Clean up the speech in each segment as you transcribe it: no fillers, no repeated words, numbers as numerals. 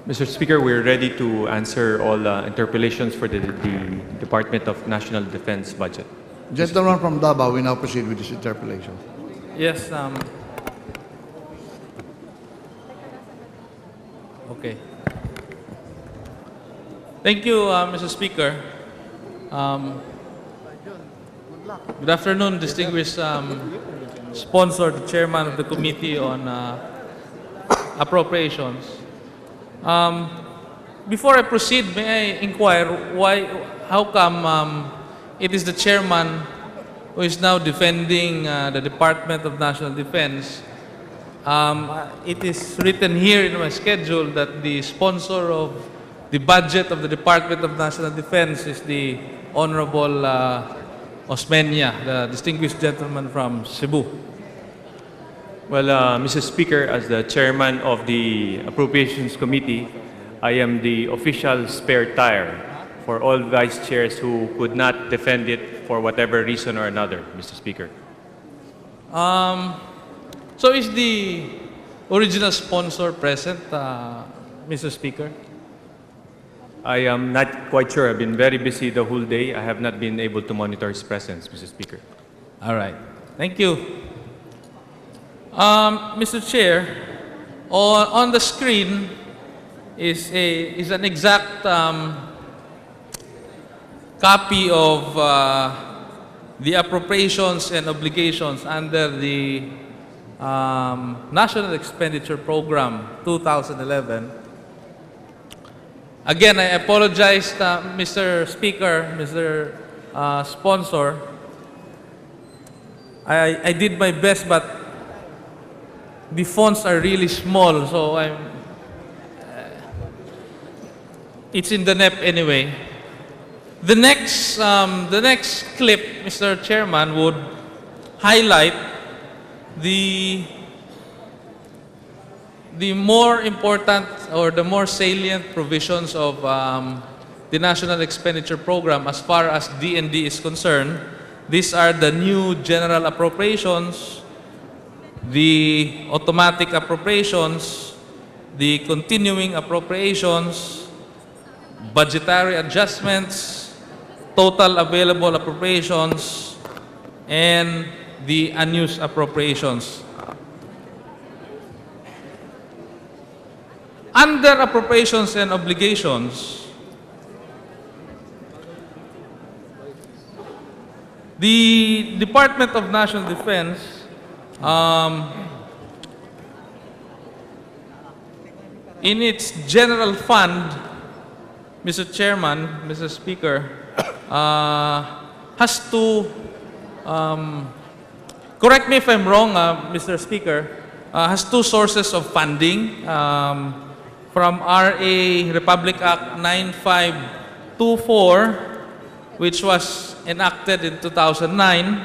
Mr. Speaker, we're ready to answer all interpellations for the Department of National Defense budget. Gentleman from Davao, we now proceed with this interpellation. Yes. Okay. Thank you, Mr. Speaker. Good afternoon, distinguished sponsor, the chairman of the Committee on Appropriations. Before I proceed, may I inquire how come it is the chairman who is now defending the Department of National Defense? It is written here in my schedule that the sponsor of the budget of the Department of National Defense is the Honorable Osmeña, the distinguished gentleman from Cebu. Well, Mr. Speaker, as the chairman of the Appropriations Committee, I am the official spare tire for all vice chairs who could not defend it for whatever reason or another, Mr. Speaker. So is the original sponsor present, Mr. Speaker? I am not quite sure. I've been very busy the whole day. I have not been able to monitor his presence, Mr. Speaker. All right. Thank you. Mr. Chair, on the screen is an exact copy of the appropriations and obligations under the National Expenditure Program 2011. Again, I apologize, Mr. Speaker, Mr. Sponsor. I did my best, but the fonts are really small, so it's in the NEP anyway. The next clip, Mr. Chairman, would highlight the more important or the more salient provisions of the National Expenditure Program as far as D&D is concerned. These are the new general appropriations, the automatic appropriations, the continuing appropriations, budgetary adjustments, total available appropriations, and the unused appropriations. Under appropriations and obligations, the Department of National Defense in its general fund, Mr. Chairman, Mr. Speaker, has to, correct me if I'm wrong, Mr. Speaker, has two sources of funding from RA Republic Act 9524, which was enacted in 2009,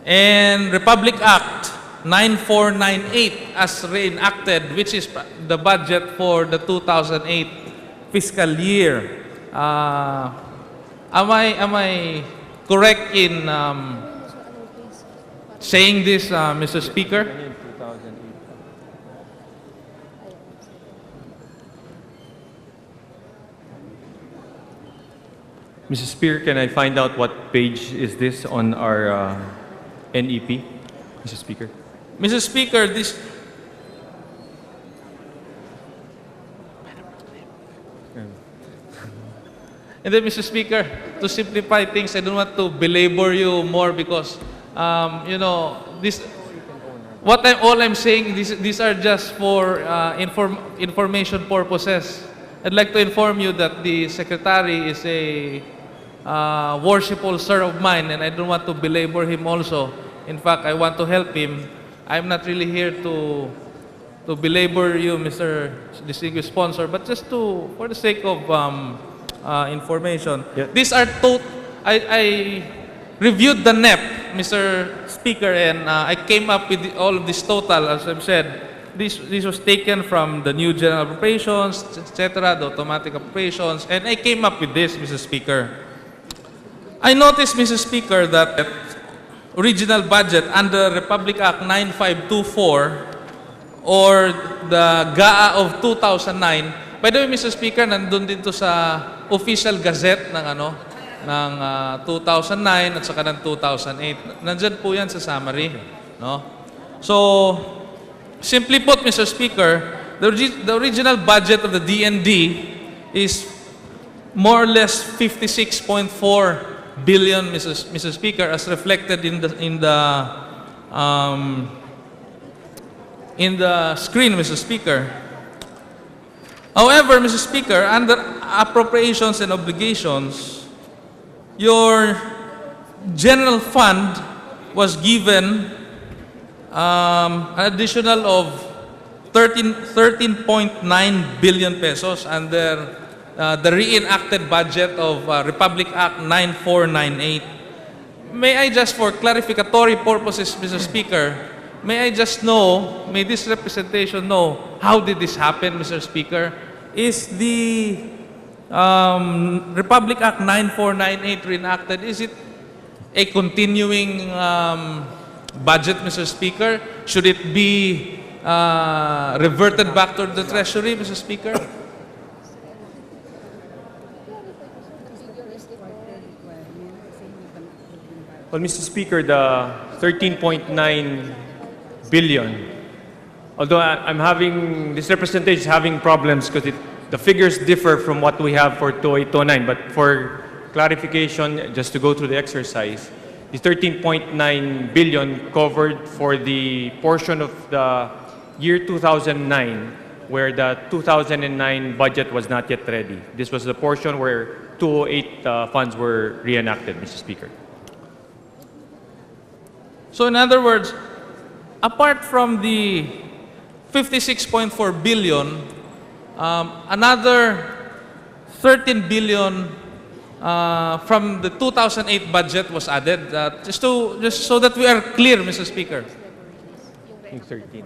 and Republic Act 9498 as reenacted, which is the budget for the 2008 fiscal year. Am I correct in saying this, Mr. Speaker? Mr. Speaker, can I find out what page is this on our NEP, Mr. Speaker? Mr. Speaker, this... And then, Mr. Speaker, to simplify things, I don't want to belabor you more because, you know, all I'm saying, these are just for information purposes. I'd like to inform you that the Secretary is a worshipful sir of mine, and I don't want to belabor him also. In fact, I want to help him. I'm not really here to belabor you, Mr. Distinguished Sponsor, but just for the sake of information. Yeah. These are I reviewed the NEP, Mr. Speaker, and I came up with all of this total, as I've said. This was taken from the new general appropriations, etc., the automatic appropriations, and I came up with this, Mr. Speaker. I noticed, Mr. Speaker, that original budget under Republic Act 9524 or the GAA of 2009 By the way, Mr. Speaker, nandun din to sa official gazette ng ng 2009 at saka ng 2008. Nandyan po yan sa summary, no? So, simply put, Mr. Speaker, the original budget of the DND is more or less 56.4 billion, Mr. Speaker, as reflected in the screen, Mr. Speaker. However, Mr. Speaker, under appropriations and obligations, your general fund was given an additional of 13.9 billion pesos under the reenacted budget of Republic Act 9498. May I just, for clarificatory purposes, Mr. Speaker, may I just know, may this representation know, how did this happen, Mr. Speaker? Is the Republic Act 9498 reenacted, is it a continuing budget, Mr. Speaker? Should it be reverted back to the Treasury, Mr. Speaker? Well, Mr. Speaker, the 13.9 billion, although I'm having, this representation is having problems because the figures differ from what we have for 2809, but for clarification, just to go through the exercise, the 13.9 billion covered for the portion of the year 2009 where the 2009 budget was not yet ready. This was the portion where 208 funds were reenacted, Mr. Speaker. So in other words, apart from the 56.4 billion, another 13 billion from the 2008 budget was added. Just so that we are clear, Mr. Speaker. I think 13.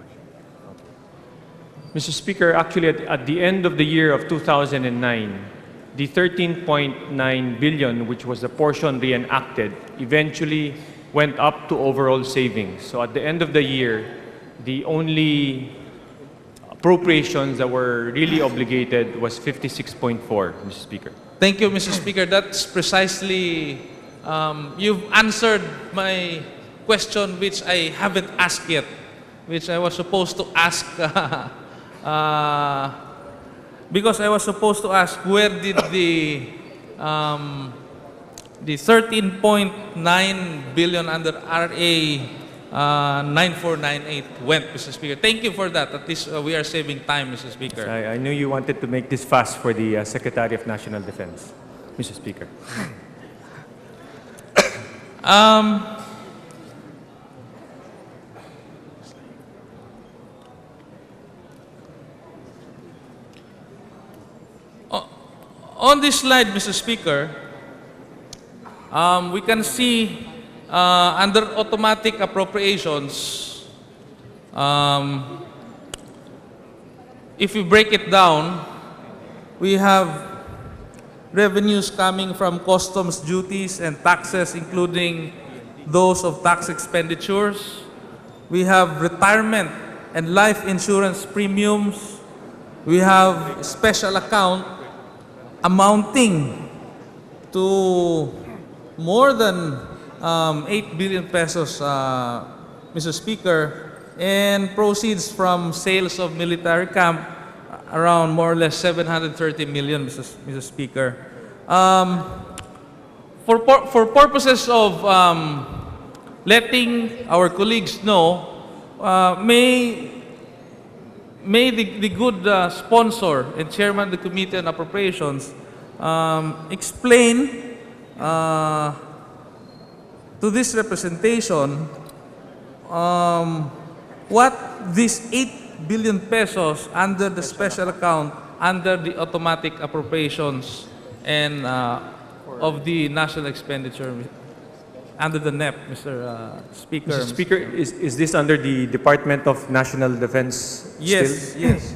Mr. Speaker, actually at the end of the year of 2009, the 13.9 billion, which was the portion reenacted, eventually went up to overall savings. So at the end of the year, the only appropriations that were really obligated was 56.4, Mr. Speaker. Thank you, Mr. Speaker. That's precisely, you've answered my question which I haven't asked yet, which I was supposed to ask, because I was supposed to ask where did the 13.9 billion under RA 9498 went, Mr. Speaker. Thank you for that. At least we are saving time, Mr. Speaker. I knew you wanted to make this fast for the Secretary of National Defense, Mr. Speaker. On this slide, Mr. Speaker, we can see under automatic appropriations, if we break it down, we have revenues coming from customs duties and taxes, including those of tax expenditures. We have retirement and life insurance premiums. We have special account amounting to more than 8 billion pesos, Mr. Speaker, and proceeds from sales of military camp around more or less 730 million, Mr. Speaker. For purposes of letting our colleagues know, may the good sponsor and chairman of the Committee on Appropriations explain to this representation what this 8 billion pesos under the special account under the automatic appropriations and of the national expenditure under the NEP, Mr. Speaker. Mr. Speaker, is this under the Department of National Defense Yes, still? yes.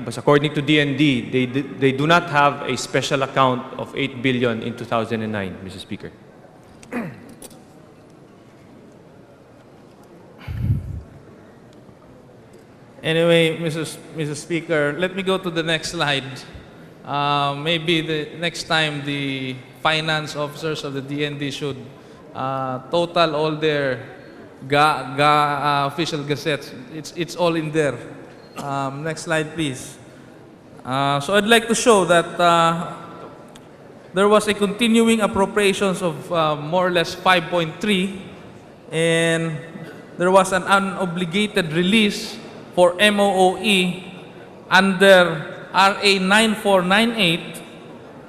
but according to DND, they do not have a special account of 8 billion in 2009, Mr. Speaker. Anyway, Mrs. Speaker, let me go to the next slide. Maybe the next time the finance officers of the DND should total all their official gazettes. It's all in there. Next slide, please. So I'd like to show that there was a continuing appropriations of more or less 5.3, and there was an unobligated release for MOOE under RA 9498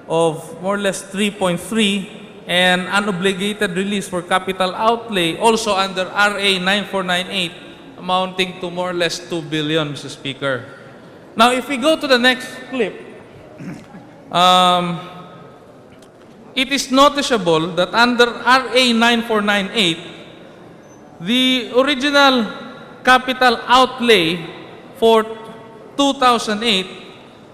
of more or less 3.3, and unobligated release for capital outlay also under RA 9498 amounting to more or less 2 billion, Mr. Speaker. Now, if we go to the next clip, it is noticeable that under RA 9498, the original capital outlay for 2008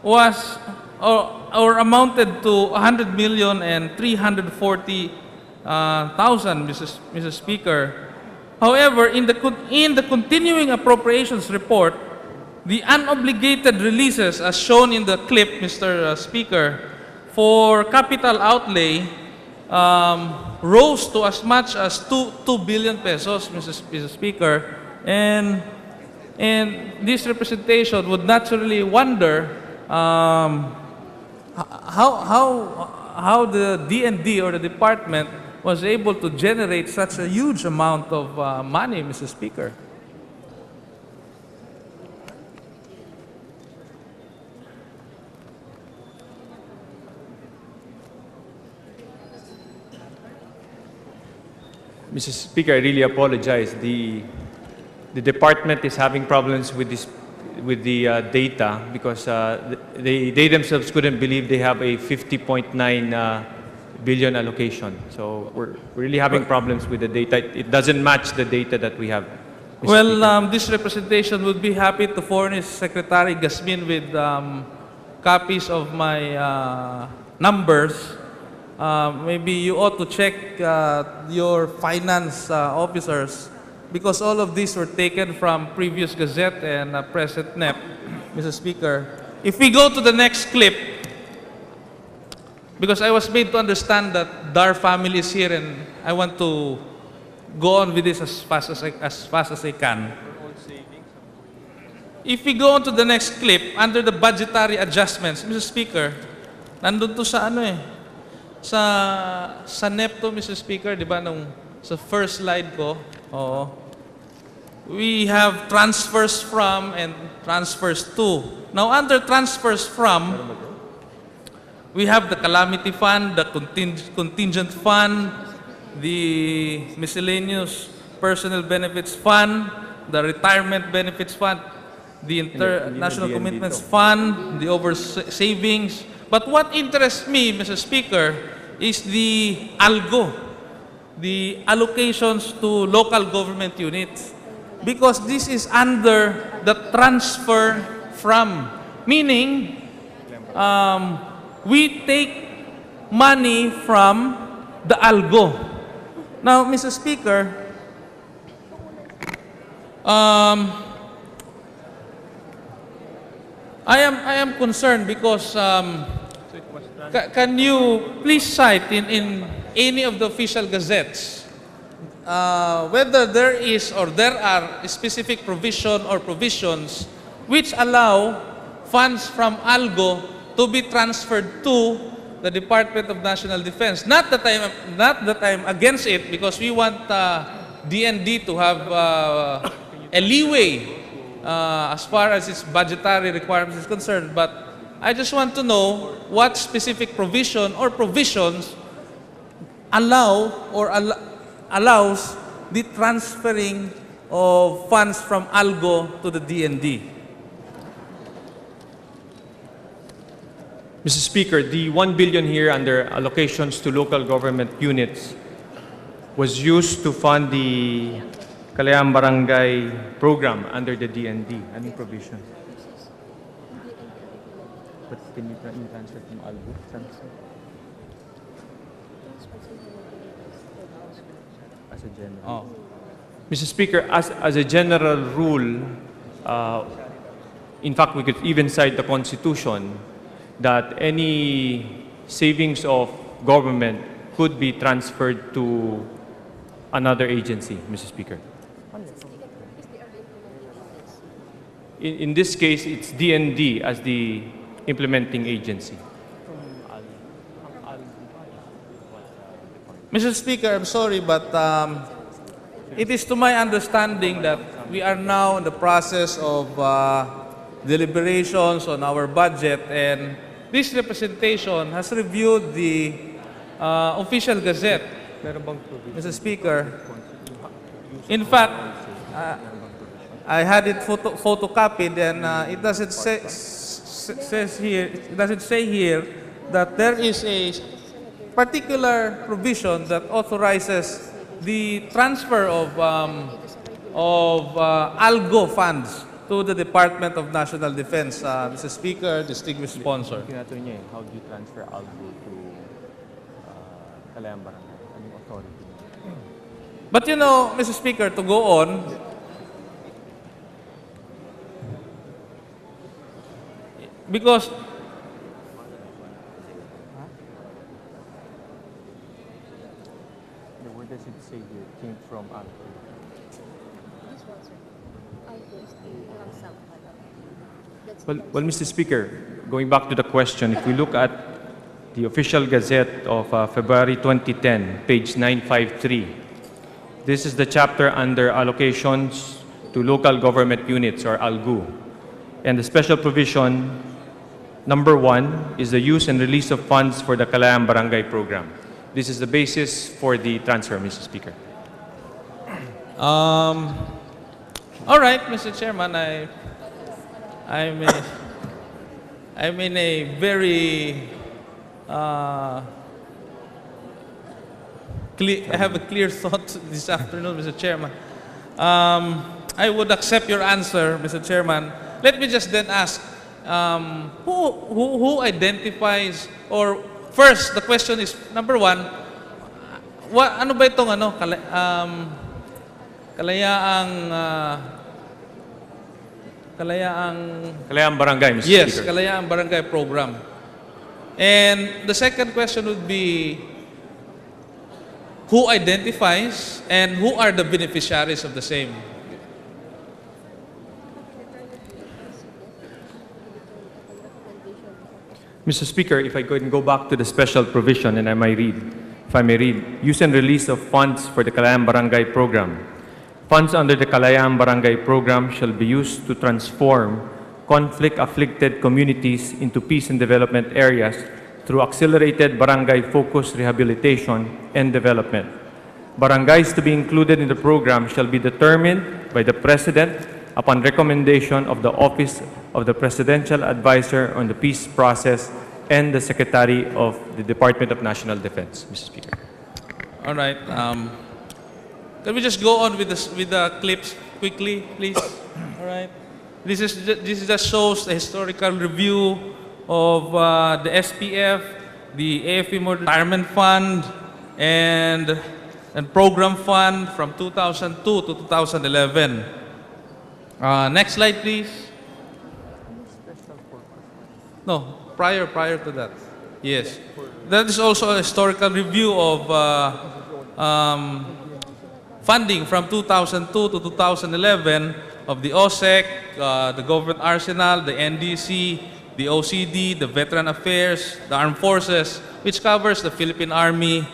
was or amounted to 100 million and 340,000, Mr. Speaker. However, in the continuing appropriations report, the unobligated releases, as shown in the clip, Mr. Speaker, for capital outlay rose to as much as 2 billion pesos, Mr. Speaker, and this representation would naturally wonder how the DND or the department was able to generate such a huge amount of money, Mr. Speaker. Mr. Speaker, I really apologize. The department is having problems with the data because they themselves couldn't believe they have a 50.9 billion allocation. So we're really having problems with the data. It doesn't match the data that we have. Mr. Well, this representation would be happy to furnish Secretary Gasmin with copies of my numbers. Maybe you ought to check your finance officers, because all of these were taken from previous Gazette and present NEP, Mr. Speaker. If we go to the next clip, because I was made to understand that Dar family is here, and I want to go on with this as fast as I can. If we go on to the next clip, under the budgetary adjustments, Mr. Speaker, nandun to sa ano eh, sa NEP to, Mr. Speaker, di ba, nung sa first slide ko, oo. We have transfers from and transfers to. Now, under transfers from, we have the calamity fund, the contingent fund, the miscellaneous personal benefits fund, the retirement benefits fund, the international commitments fund, the over savings. But what interests me, Mr. Speaker, is the ALGO, the allocations to local government units. Because this is under the transfer from, meaning we take money from the ALGO. Now, Mr. Speaker, I am concerned because can you please cite in any of the official gazettes whether there is or there are specific provision or provisions which allow funds from ALGO to be transferred to the Department of National Defense. Not that I'm against it, because we want DND to have a leeway as far as its budgetary requirements is concerned. But I just want to know what specific provision or provisions allow or allows the transferring of funds from ALGO to the DND. Mr. Speaker, the 1 billion here under allocations to local government units was used to fund the Kalayaan Barangay program under the DND. Anong provision? But can you transfer from Albu? As a general. Oh. Mr. Speaker, as a general rule, uh, in fact, we could even cite the Constitution that any savings of government could be transferred to another agency, Mr. Speaker. In this case, it's DND as the implementing agency. Mr. Speaker, I'm sorry, but it is to my understanding that we are now in the process of deliberations on our budget, and this representation has reviewed the official gazette, Mr. Speaker. In fact, I had it photocopied, and it doesn't say here that there is a particular provision that authorizes the transfer of ALGO funds to the Department of National Defense. Mr. Speaker, distinguished sponsor. How do you transfer Albu to Kalayang Barangay? Anong authority? But you know, Mr. Speaker, to go on, because Where does it say here? It came from Albu. Well, Mr. Speaker, going back to the question, if we look at the official gazette of February 2010, page 953, this is the chapter under allocations to local government units, or ALGU. And the special provision, number 1, is the use and release of funds for the Kalayang Barangay program. This is the basis for the transfer, Mr. Speaker. all right, Mr. Chairman, I'm in a very I have a clear thought this afternoon, Mr. Chairman. I would accept your answer, Mr. Chairman. Let me just then ask, who identifies, or first, the question is, number 1, ano ba itong Kalayang Barangay, Mr. Yes, Speaker. Kalayaan Barangay Program. And the second question would be, who identifies and who are the beneficiaries of the same? Mr. Speaker, if I could go back to the special provision and if I may read, use and release of funds for the Kalayang Barangay program. Funds under the Kalayang Barangay program shall be used to transform conflict-afflicted communities into peace and development areas through accelerated barangay-focused rehabilitation and development. Barangays to be included in the program shall be determined by the President upon recommendation of the Office of the Presidential Advisor on the Peace Process and the Secretary of the Department of National Defense, Mr. Speaker. All right. Can we just go on with the clips quickly, please? All right. This just shows the historical review of the SPF, the AFP Retirement Fund, and Program Fund from 2002 to 2011. Next slide, please. No, prior to that. Yes. That is also a historical review of funding from 2002 to 2011 of the OSEC, the Government Arsenal, the NDC, the OCD, the Veteran Affairs, the Armed Forces, which covers the Philippine Army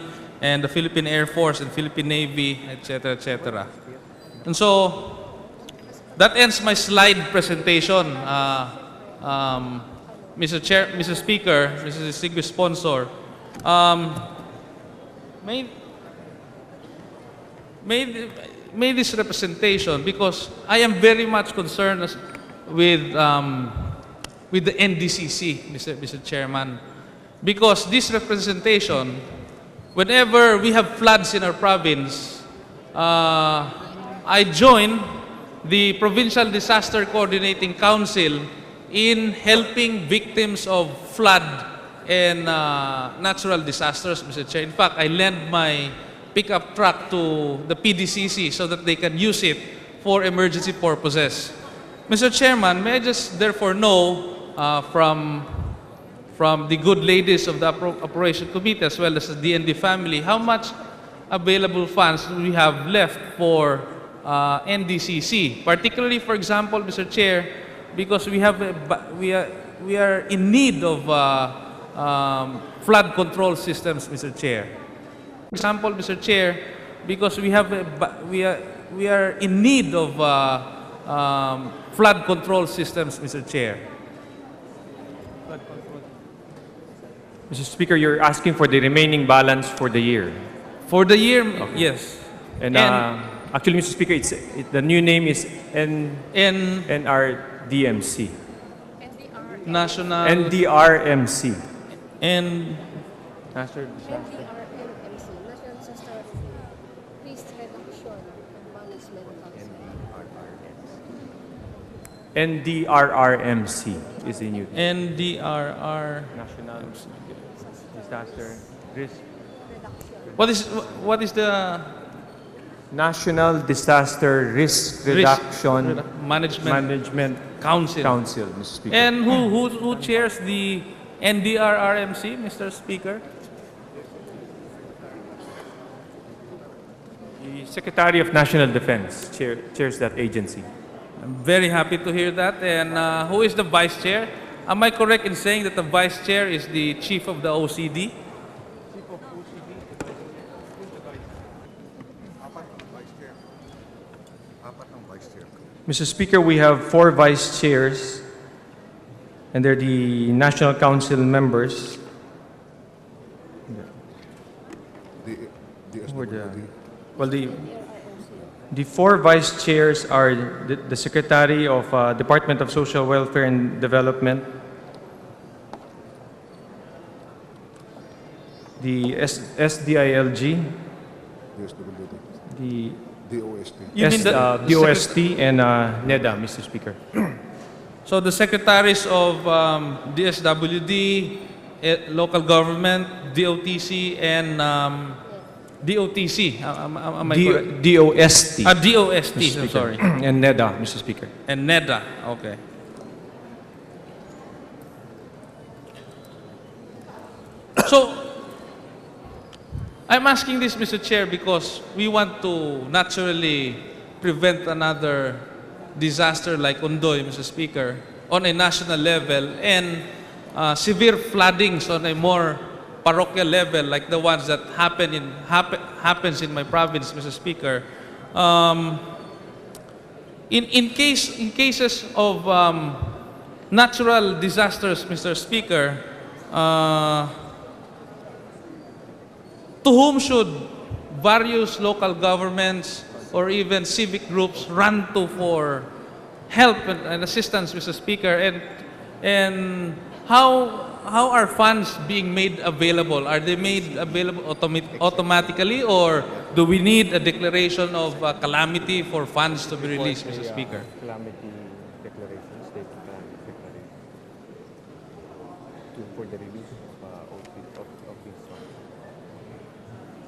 and the Philippine Air Force and Philippine Navy, etc., etc. And so, that ends my slide presentation, Mr. Speaker, Mr. Distinguished Sponsor. Made this representation because I am very much concerned with the NDCC, Mr. Chairman, because this representation, whenever we have floods in our province, I join the Provincial Disaster Coordinating Council in helping victims of flood and natural disasters, Mr. Chair. In fact, I lend my pickup truck to the PDCC so that they can use it for emergency purposes. Mr. Chairman, may I just therefore know from the good ladies of the Operation Committee as well as the DND family, how much available funds do we have left for NDCC? Particularly, for example, Mr. Chair, because we are in need of flood control systems, Mr. Chair. For example, Mr. Chair, because we are in need of flood control systems, Mr. Chair. Mr. Speaker, you're asking for the remaining balance for the year. For the year, yes. And actually, Mr. Speaker, the new name is NRDMC. National NDRMC. and National NDRMMC, National Disaster Risk Reduction and Management Council. NDRRMC is the new NDRR. National Disaster Risk. What is the National Disaster Risk Reduction Management Council? Council, Mr. Speaker. And who chairs the NDRRMC, Mr. Speaker? The Secretary of National Defense chairs that agency. I'm very happy to hear that. And who is the vice chair? Am I correct in saying that the vice chair is the chief of the OCD? Mr. Speaker, we have 4 vice chairs, and they're the National Council members. Well, the 4 vice chairs are the Secretary of Department of Social Welfare and Development, the SDILG, the You mean the DOST, and NEDA, Mr. Speaker. So the secretaries of DSWD, local government, DOTC, and DOTC. Am I correct? DOST. DOST, Mr. I'm Speaker. sorry. And NEDA, Mr. Speaker. And NEDA, okay. So, I'm asking this, Mr. Chair, because we want to naturally prevent another disaster like Ondoy, Mr. Speaker, on a national level, and severe floodings on a more parochial level like the ones that happens in my province, Mr. Speaker. In cases of natural disasters, Mr. Speaker, to whom should various local governments or even civic groups run to for help and assistance, Mr. Speaker? And how are funds being made available? Are they made available automatically, or do we need a declaration of calamity for funds to be released, Mr. Speaker? Calamity declaration, state of calamity declaration, for the release of these funds.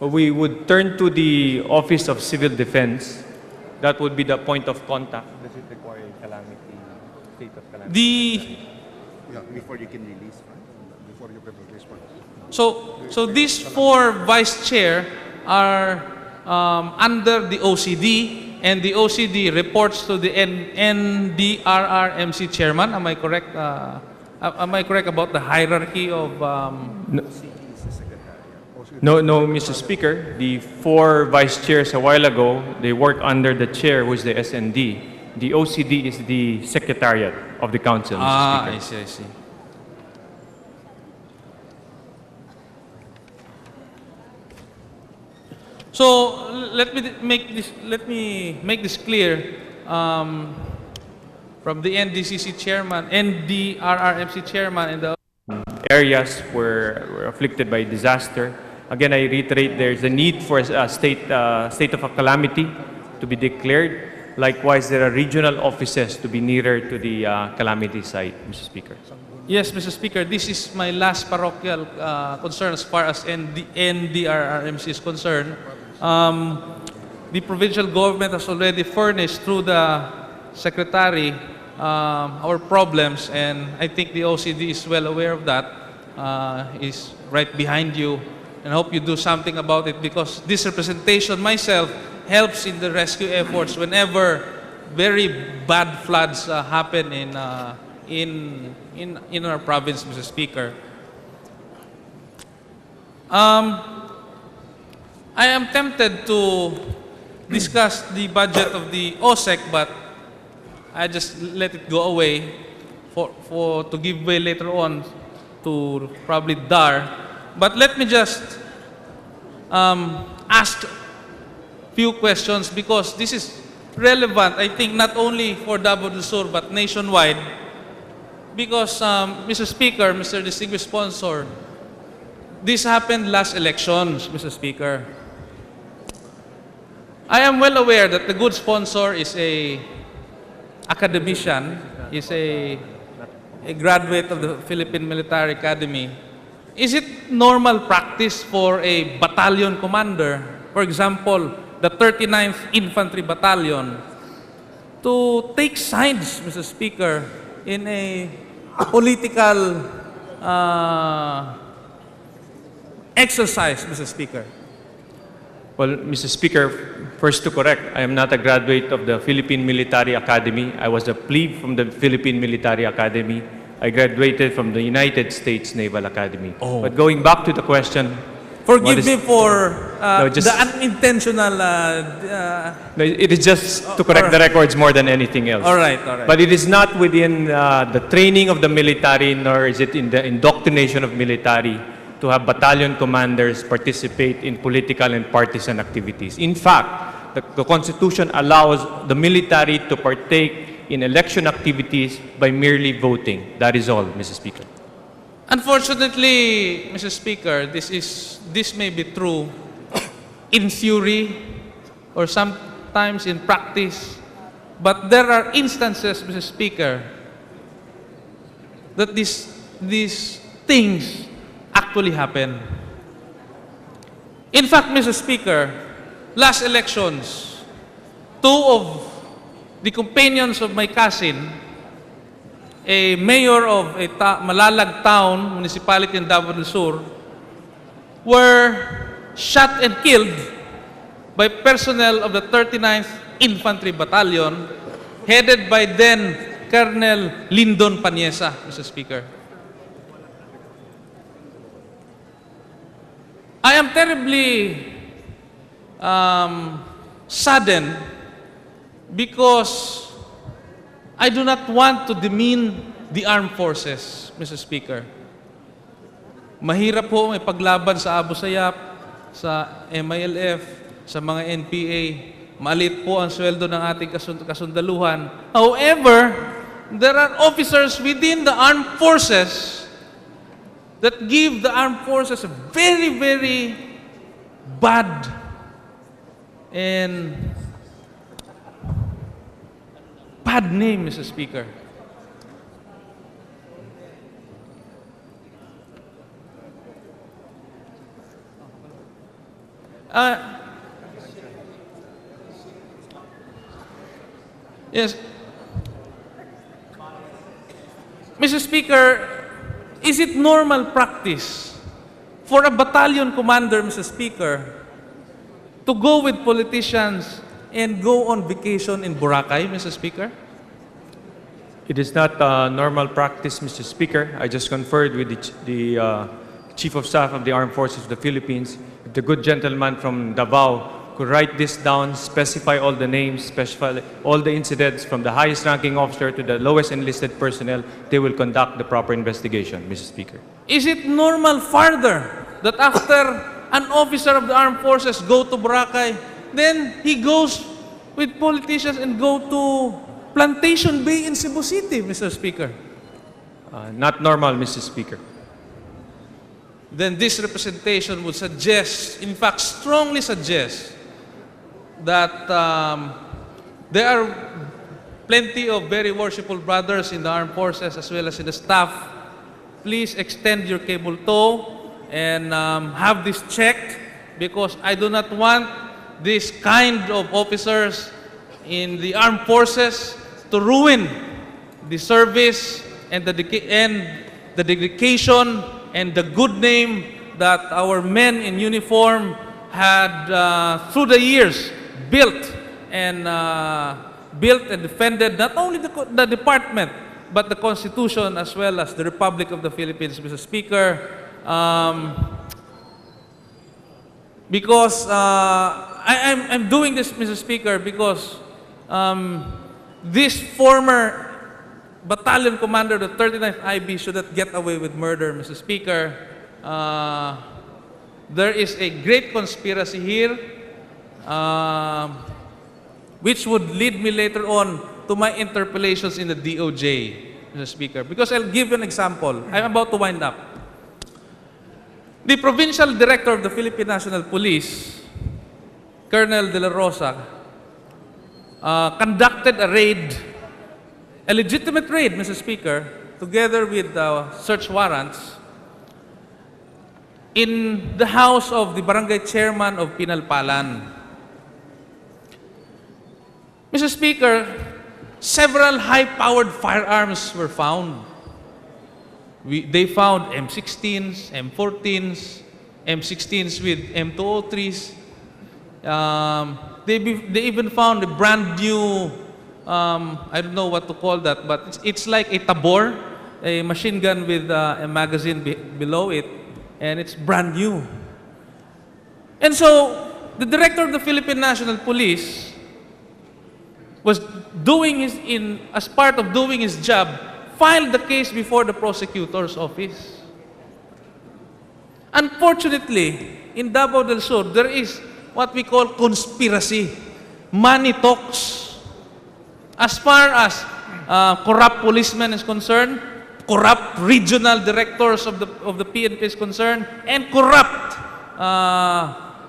Well, we would turn to the Office of Civil Defense. That would be the point of contact. Does it require calamity, state of calamity? Before you can release funds. Before you can release funds. So these 4 vice chair are under the OCD, and the OCD reports to the NDRRMC chairman. Am I correct? Am I correct about the hierarchy of? No, Mr. Speaker. The 4 vice chairs a while ago, they work under the chair, who is the SND. The OCD is the secretariat of the council, Mr. Speaker. I see. So let me make this clear. From the NDCC chairman, NDRRMC chairman, and the Areas were afflicted by disaster. Again, I reiterate, there's a need for a state of a calamity to be declared. Likewise, there are regional offices to be nearer to the calamity site, Mr. Speaker. Yes, Mr. Speaker, this is my last parochial concern as far as NDRRMC is concerned. The provincial government has already furnished through the Secretary our problems, and I think the OCD is well aware of that, is right behind you, and I hope you do something about it, because this representation myself helps in the rescue efforts whenever very bad floods happen in our province, Mr. Speaker. I am tempted to discuss the budget of the OSEC, but I just let it go away to give way later on to probably DAR. But let me just ask few questions, because this is relevant, I think, not only for Davao del Sur but nationwide. Because, Mr. Speaker, Mr. Distinguished Sponsor, this happened last elections, Mr. Speaker. I am well aware that the good sponsor is a academician, is a graduate of the Philippine Military Academy. Is it normal practice for a battalion commander, for example, the 39th Infantry Battalion, to take sides, Mr. Speaker, in a political exercise, Mr. Speaker? Well, Mr. Speaker, first to correct, I am not a graduate of the Philippine Military Academy. I was a plebe from the Philippine Military Academy. I graduated from the United States Naval Academy. Oh. But going back to the question, Forgive me for just- the unintentional... no, it is just to correct the records more than anything else. all right. But it is not within the training of the military, nor is it in the indoctrination of military to have battalion commanders participate in political and partisan activities. In fact, the Constitution allows the military to partake in election activities by merely voting. That is all, Mr. Speaker. Unfortunately, Mr. Speaker, this may be true in theory or sometimes in practice, but there are instances, Mr. Speaker, that these things actually happen. In fact, Mr. Speaker, last elections, two of the companions of my cousin, a mayor of a Malalag town, municipality in Davao del Sur, were shot and killed by personnel of the 39th Infantry Battalion, headed by then Colonel Lyndon Paniesa, Mr. Speaker. I am terribly saddened because I do not want to demean the armed forces, Mr. Speaker. Mahirap po may paglaban sa Abu Sayyaf, sa MILF, sa mga NPA. Maliit po ang sweldo ng ating kasundaluhan. However, there are officers within the armed forces that give the armed forces a very, very bad and bad name, Mr. Speaker. Yes. Mr. Speaker, is it normal practice for a battalion commander, Mr. Speaker, to go with politicians and go on vacation in Boracay, Mr. Speaker? It is not normal practice, Mr. Speaker. I just conferred with the Chief of Staff of the Armed Forces of the Philippines. If the good gentleman from Davao could write this down, specify all the names, specify all the incidents from the highest ranking officer to the lowest enlisted personnel, they will conduct the proper investigation, Mr. Speaker. Is it normal further that after an officer of the armed forces go to Boracay, then he goes with politicians and go to Plantation Bay in Cebu City, Mr. Speaker? Not normal, Mr. Speaker. Then this representation would suggest, in fact, strongly suggest, that there are plenty of very worshipful brothers in the armed forces as well as in the staff. Please extend your cable tow and have this checked, because I do not want this kind of officers in the armed forces to ruin the service and the dedication and the good name that our men in uniform had through the years built and defended not only the department but the Constitution as well as the Republic of the Philippines, Mr. Speaker. Because I'm doing this, Mr. Speaker, because this former battalion commander of the 39th IB should not get away with murder, Mr. Speaker. There is a great conspiracy here, which would lead me later on to my interpellations in the DOJ, Mr. Speaker. Because I'll give you an example. I'm about to wind up. The Provincial Director of the Philippine National Police, Colonel De La Rosa, conducted a raid, a legitimate raid, Mr. Speaker, together with search warrants in the house of the barangay chairman of Pinalpalan. Mr. Speaker, several high-powered firearms were found. They found M16s, M14s, M16s with M203s. They even found a brand new, I don't know what to call that, but it's like a tabor, a machine gun with a magazine below it, and it's brand new. And so, the Director of the Philippine National Police was as part of doing his job, filed the case before the prosecutor's office. Unfortunately, in Davao del Sur, there is what we call conspiracy. Money talks. As far as corrupt policemen is concerned, corrupt regional directors of the PNP is concerned, and corrupt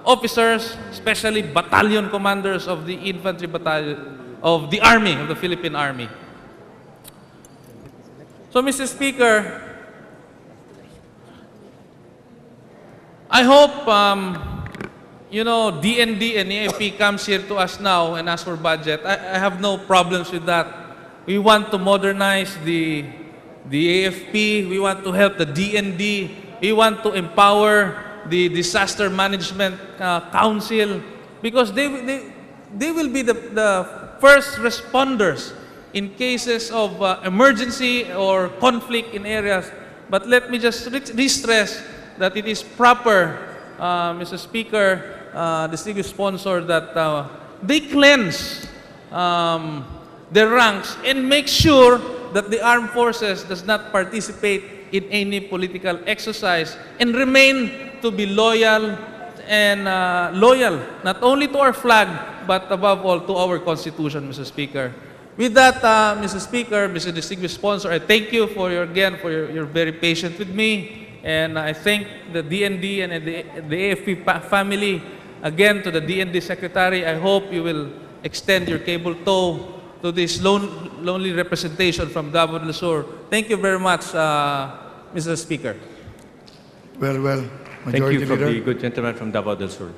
officers, especially battalion commanders of the infantry battalion, of the Army, of the Philippine Army. So, Mr. Speaker, I hope, DND and AFP comes here to us now and asks for budget. I have no problems with that. We want to modernize the AFP. We want to help the DND. We want to empower the Disaster Management Council, because they will be the first responders in cases of emergency or conflict in areas. But let me just re-stress that it is proper, Mr. Speaker, distinguished sponsor, that they cleanse their ranks and make sure that the armed forces does not participate in any political exercise and remain to be loyal and loyal not only to our flag but above all to our Constitution, Mr. Speaker. With that, Mr. Speaker, Mr. Distinguished Sponsor, I thank you for your very patient with me, and I thank the DND and the AFP family. Again, to the DND Secretary, I hope you will extend your cable tow to this lonely representation from Davao del Sur. Thank you very much, Mr. Speaker. Well, Thank Majority you from Leader. the good gentleman from Davao del Sur.